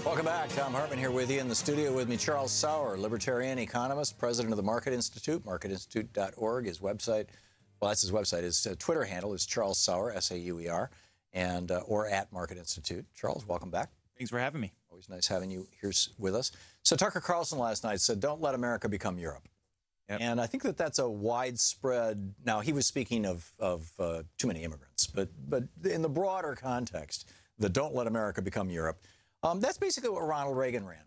Welcome back. Thom Hartmann here with you in the studio with me. Charles Sauer, Libertarian economist, president of the Market Institute, marketinstitute.org. His website, well, that's his website. His Twitter handle is Charles Sauer, S-A-U-E-R, and or at Market Institute. Charles, welcome back. Thanks for having me. Always nice having you here with us. So Tucker Carlson last night said, "Don't let America become Europe." Yep. And I think that that's a widespread. Now he was speaking of too many immigrants, but in the broader context, the "Don't let America become Europe." That's basically what Ronald Reagan ran on.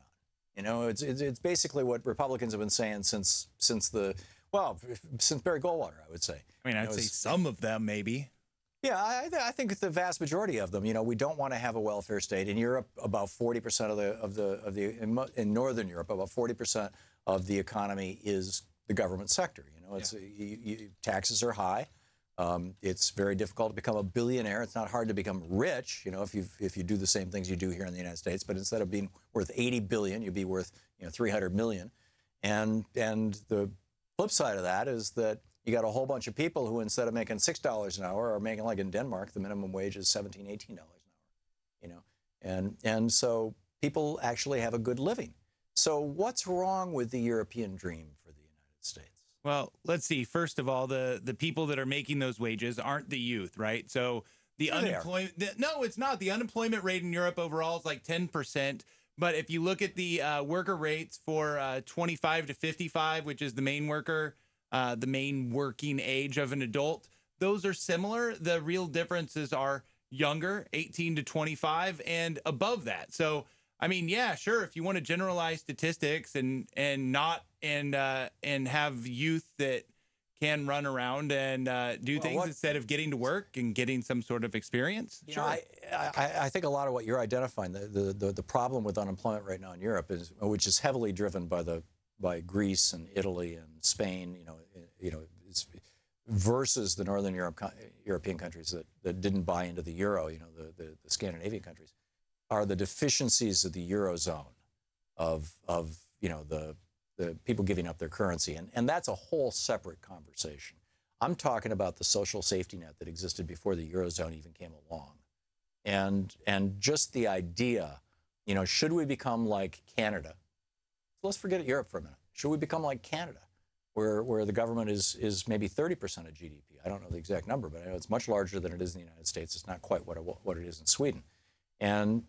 You know, it's basically what Republicans have been saying since Barry Goldwater, I would say. I mean, I'd say some of them maybe. Yeah, I think the vast majority of them. You know, we don't want to have a welfare state. In Europe, about 40% in Northern Europe, about 40% of the economy is the government sector. You know, it's taxes are high. It's very difficult to become a billionaire. It's not hard to become rich, you know, if you do the same things you do here in the United States. But instead of being worth 80 billion, you'd be worth 300 million. And the flip side of that is that you got a whole bunch of people who, instead of making $6 an hour, are making, like in Denmark, the minimum wage is $17, $18 an hour. You know, and so people actually have a good living. So what's wrong with the European dream for the United States? Well, let's see. First of all, the people that are making those wages aren't the youth, right? So the unemployment, no, it's not. The unemployment rate in Europe overall is like 10%. But if you look at the worker rates for 25 to 55, which is the main working age of an adult, those are similar. The real differences are younger, 18 to 25, and above that. So I mean, yeah, sure. If you want to generalize statistics and have youth that can run around and do things instead of getting to work and getting some sort of experience. Sure. I think a lot of what you're identifying, the problem with unemployment right now in Europe is, which is heavily driven by Greece and Italy and Spain, it's versus the Northern European countries that didn't buy into the euro, the Scandinavian countries, are the deficiencies of the Eurozone of the people giving up their currency. And that's a whole separate conversation. I'm talking about the social safety net that existed before the Eurozone even came along. And just the idea, should we become like Canada? Let's forget Europe for a minute. Should we become like Canada, where the government is maybe 30% of GDP? I don't know the exact number, but I know it's much larger than it is in the United States. It's not quite what it is in Sweden. And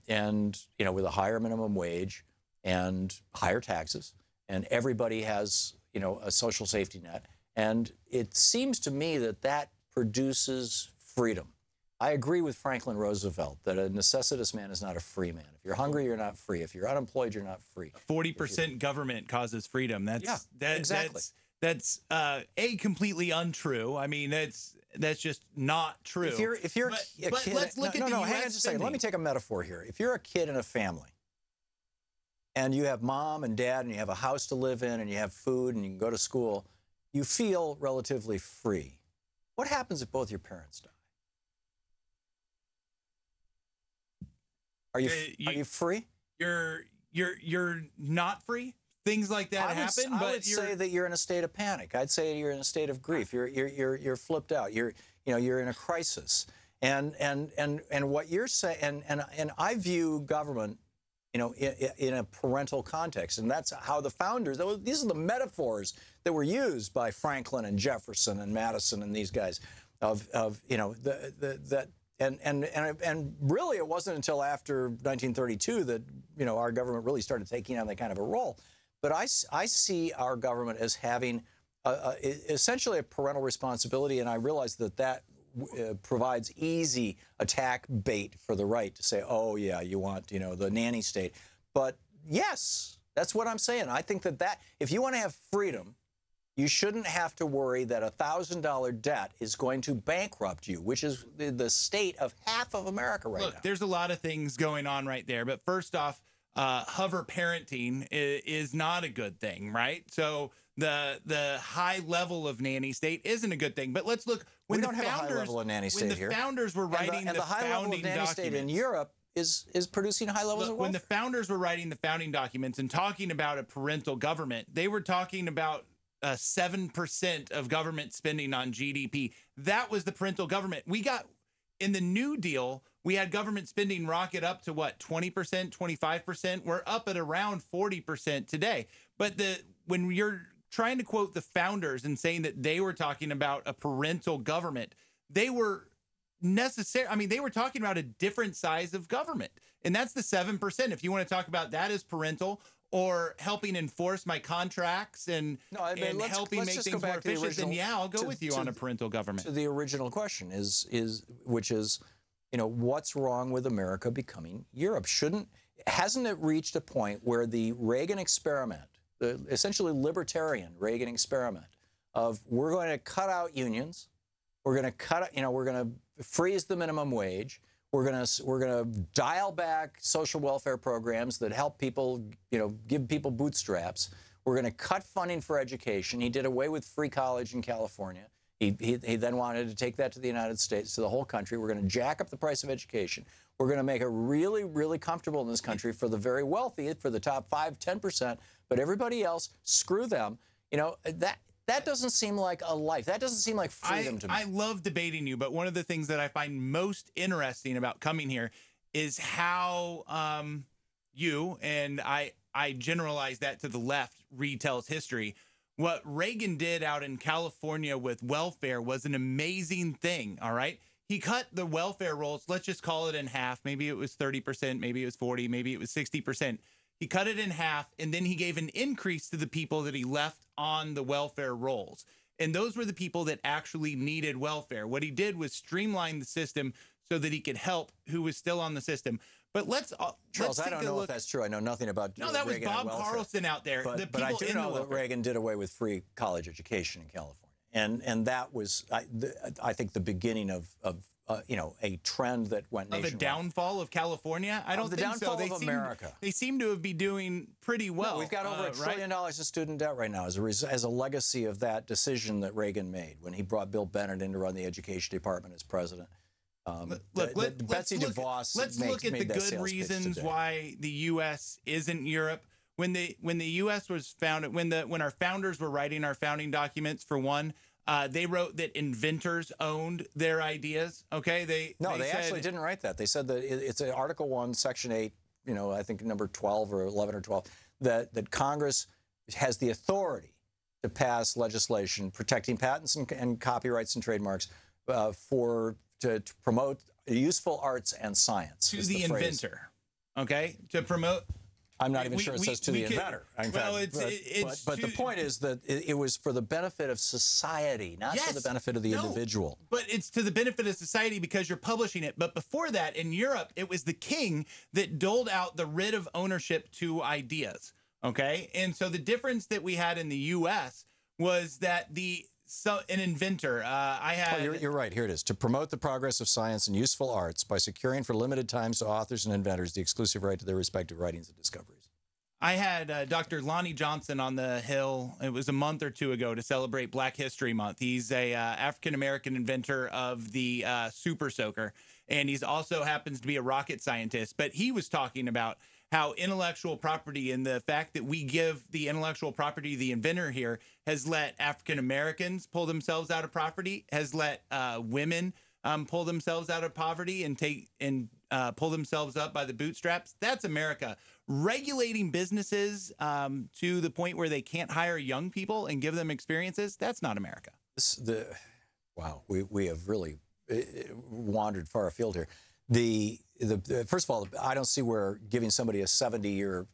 with a higher minimum wage and higher taxes, and everybody has, a social safety net. And it seems to me that produces freedom. I agree with Franklin Roosevelt that a necessitous man is not a free man. If you're hungry, you're not free. If you're unemployed, you're not free. 40% government causes freedom. Exactly. That's completely untrue. I mean, that's just not true. If you're a kid, let's look at the hang on just a second. Let me take a metaphor here. If you're a kid in a family, and you have mom and dad, and you have a house to live in, and you have food, and you can go to school, you feel relatively free. What happens if both your parents die? Are you free? You're not free. Things like that happen. I would say that you're in a state of panic. I'd say you're in a state of grief. You're flipped out. You're in a crisis. And what you're saying, and I view government, in a parental context, and that's how the founders. These are the metaphors that were used by Franklin and Jefferson and Madison and these guys, and really it wasn't until after 1932 that our government really started taking on that kind of a role. But I see our government as having essentially a parental responsibility, and I realize that provides easy attack bait for the right to say, oh, yeah, you want, the nanny state. But yes, that's what I'm saying. I think that if you want to have freedom, you shouldn't have to worry that a $1,000 debt is going to bankrupt you, which is the state of half of America right now. Look, there's a lot of things going on right there. But first off, hover parenting is not a good thing, right? So the high level of nanny state isn't a good thing. But let's look. We don't have a high level of nanny state here. When the founders were writing the high level of nanny state in Europe is producing high levels of welfare. When the founders were writing the founding documents and talking about a parental government, they were talking about 7% of government spending on GDP. That was the parental government. We got in the New Deal. we had government spending rocket up to what, 20%, 25%. We're up at around 40% today. But when you're trying to quote the founders and saying that they were talking about a parental government, they were necessary. I mean, they were talking about a different size of government, and that's the 7%. If you want to talk about that as parental, or helping enforce my contracts and helping make things more efficient, then yeah, I'll go with you on a parental government. So the original question which is, you know, what's wrong with America becoming Europe? Hasn't it reached a point where the Reagan experiment, the essentially libertarian Reagan experiment of we're going to cut out unions, we're going to freeze the minimum wage, we're going to dial back social welfare programs that help people, you know, give people bootstraps. We're going to cut funding for education. He did away with free college in California. He then wanted to take that to the United States, to the whole country. We're going to jack up the price of education. We're going to make it really, really comfortable in this country for the very wealthy, for the top 5, 10%. But everybody else, screw them. You know, that doesn't seem like a life. That doesn't seem like freedom to me. I love debating you, but one of the things that I find most interesting about coming here is how you, and I generalize that to the left, retells history. What Reagan did out in California with welfare was an amazing thing, all right? He cut the welfare rolls, let's just call it in half. Maybe it was 30%, maybe it was 40%, maybe it was 60%. He cut it in half, and then he gave an increase to the people that he left on the welfare rolls. And those were the people that actually needed welfare. What he did was streamline the system so that he could help who was still on the system. But Charles, I don't know if that's true. I know nothing about No, that was Reagan Bob Carlson out there. But I do know that Reagan did away with free college education in California. And that was, I think, the beginning of you know, a trend that went nationwide. Of a downfall of California? I don't think so. The downfall of America. They seem to be doing pretty well. No, we've got over $1 trillion in student debt right now as a legacy of that decision that Reagan made when he brought Bill Bennett in to run the education department as president. Let's look at the good reasons why the U.S. isn't Europe. When the U.S. was founded, when our founders were writing our founding documents, for one, they wrote that inventors owned their ideas. Okay, they actually didn't write that. They said that it's in Article 1, Section 8. You know, I think number 12 or 11 or 12. That Congress has the authority to pass legislation protecting patents and copyrights and trademarks to promote useful arts and science. To the inventor, okay, to promote. I'm not even sure it says to the inventor. But the point is that it was for the benefit of society, not for the benefit of the individual. But it's to the benefit of society because you're publishing it. But before that, in Europe, it was the king that doled out the writ of ownership to ideas. Okay, and so the difference that we had in the U.S. was that an inventor. You're right. Here it is. To promote the progress of science and useful arts by securing for limited times to authors and inventors the exclusive right to their respective writings and discoveries. I had Dr. Lonnie Johnson on the Hill. It was a month or two ago to celebrate Black History Month. He's a African-American inventor of the Super Soaker, and he's also happens to be a rocket scientist. But he was talking about how intellectual property and the fact that we give the intellectual property to the inventor here has let African Americans pull themselves out of poverty, has let women pull themselves out of poverty and pull themselves up by the bootstraps. That's America. Regulating businesses to the point where they can't hire young people and give them experiences, that's not America. Wow, we have really wandered far afield here. First of all, I don't see where giving somebody a 70-year,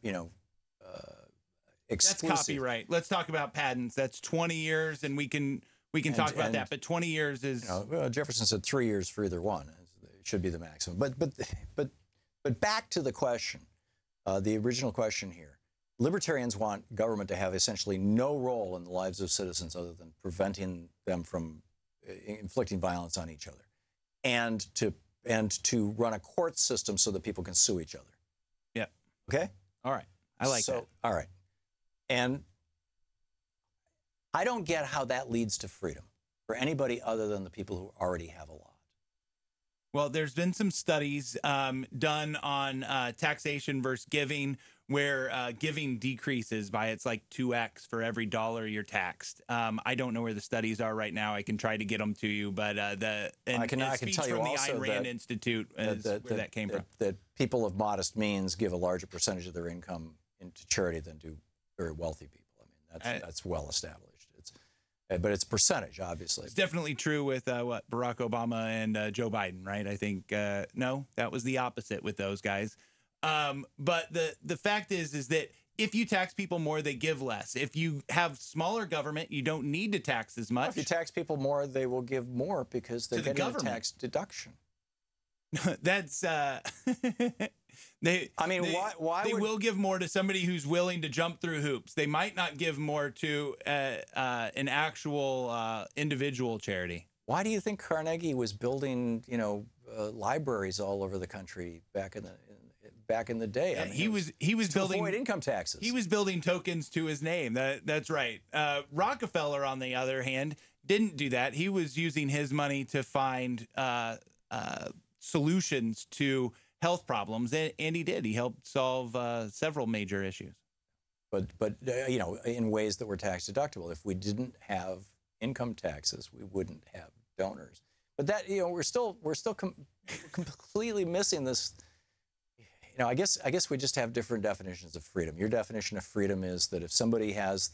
exclusive. That's copyright. Let's talk about patents. That's 20 years, and we can talk about that. But 20 years is. Jefferson said 3 years for either one. It should be the maximum. But back to the question, the original question here. Libertarians want government to have essentially no role in the lives of citizens other than preventing them from inflicting violence on each other, and to run a court system so that people can sue each other. Yeah. Okay? All right. I like that. All right. And I don't get how that leads to freedom for anybody other than the people who already have a lot. Well, there's been some studies done on taxation versus giving, where giving decreases by it's like 2x for every dollar you're taxed. I don't know where the studies are right now. I can try to get them to you, but I can tell you from also the Ayn Rand Institute is where that came from. That people of modest means give a larger percentage of their income into charity than do very wealthy people. I mean, that's well established. But it's percentage, obviously. It's definitely true with Barack Obama and Joe Biden, right? I think no, that was the opposite with those guys. But the fact is that if you tax people more, they give less. If you have smaller government, you don't need to tax as much. If you tax people more, they will give more because they're getting a tax deduction. That's why they will give more to somebody who's willing to jump through hoops. They might not give more to an actual individual charity. Why do you think Carnegie was building, libraries all over the country back in the day? I mean, he was building avoid income taxes. He was building tokens to his name. That's right. Rockefeller, on the other hand, didn't do that. He was using his money to find solutions to health problems, and he did. He helped solve several major issues. But in ways that were tax deductible. If we didn't have income taxes, we wouldn't have donors. But that we're still completely missing this. I guess we just have different definitions of freedom. Your definition of freedom is that if somebody has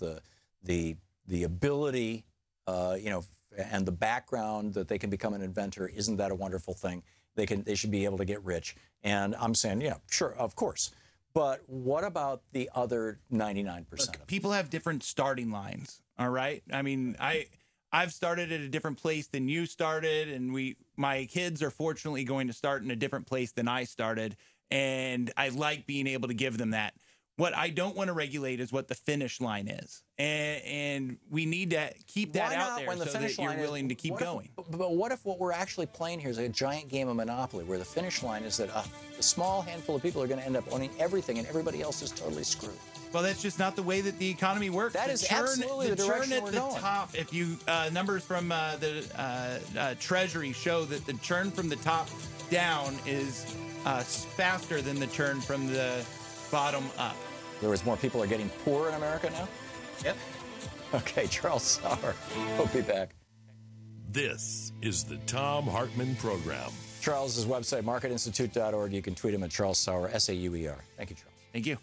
the ability, and the background that they can become an inventor, isn't that a wonderful thing? They should be able to get rich. And I'm saying, sure, of course. But what about the other 99%? Look, people have different starting lines. All right. I mean, I've started at a different place than you started, and my kids are fortunately going to start in a different place than I started. And I like being able to give them that. What I don't want to regulate is what the finish line is. And we need to keep that out there so that you're willing to keep going. But what if what we're actually playing here is a giant game of Monopoly, where the finish line is that a small handful of people are going to end up owning everything and everybody else is totally screwed? Well, that's just not the way that the economy works. That is absolutely the direction we're going. The churn at the top, if you numbers from the Treasury show that the churn from the top down is faster than the churn from the bottom up. In other words, more people are getting poor in America now? Yep. Okay, Charles Sauer. We'll be back. This is the Thom Hartmann Program. Charles's website, marketinstitute.org. You can tweet him at Charles Sauer, S-A-U-E-R. Thank you, Charles. Thank you.